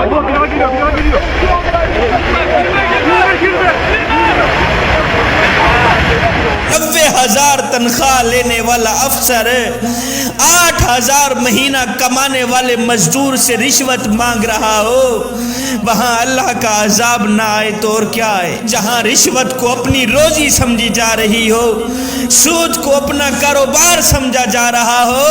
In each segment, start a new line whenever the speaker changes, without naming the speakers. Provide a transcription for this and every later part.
90,000 تنخواہ لینے والا افسر 8,000 مہینہ کمانے والے مزدور سے رشوت مانگ رہا ہو، وہاں اللہ کا عذاب نہ آئے تو اور کیا ہے؟ جہاں رشوت کو اپنی روزی سمجھی جا رہی ہو، سود کو اپنا کاروبار سمجھا جا رہا ہو،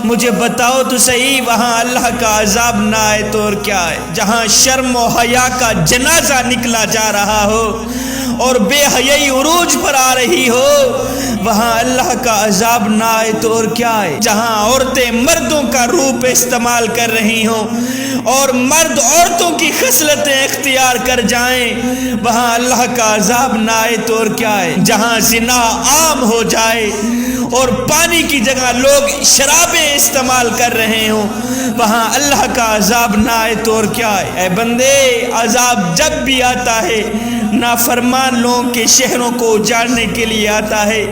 مجھے بتاؤ تو صحیح وہاں اللہ کا عذاب نہ آئے تو اور کیا ہے؟ جہاں شرم و حیا کا جنازہ نکلا جا رہا ہو اور بے حیائی عروج پر آ رہی ہو، وہاں اللہ کا عذاب نہ آئے تو اور کیا ہے؟ جہاں عورتیں مردوں کا روپ استعمال کر رہی ہوں اور مرد عورتوں کی خصلتیں اختیار کر جائیں، وہاں اللہ کا عذاب نہ آئے تو اور کیا ہے؟ جہاں زنا عام ہو جائے اور پانی کی جگہ لوگ شرابیں استعمال کر رہے ہوں، وہاں اللہ کا عذاب نہ آئے تو اور کیا ہے؟ اے بندے، عذاب جب بھی آتا ہے نافرمان لوگوں کے شہروں کو اجاڑنے کے لیے آتا ہے،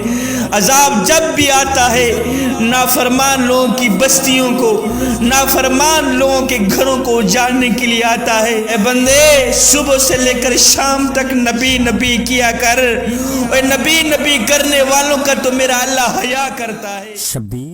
عذاب جب بھی آتا ہے نافرمان لوگوں کی بستیوں کو، نافرمان لوگوں کے گھروں کو اجاڑنے کے لیے آتا ہے۔ اے بندے، صبح سے لے کر شام تک نبی نبی کیا کر، اور نبی نبی کرنے والوں کا تو میرا اللہ حیا کرتا ہے۔
شبیر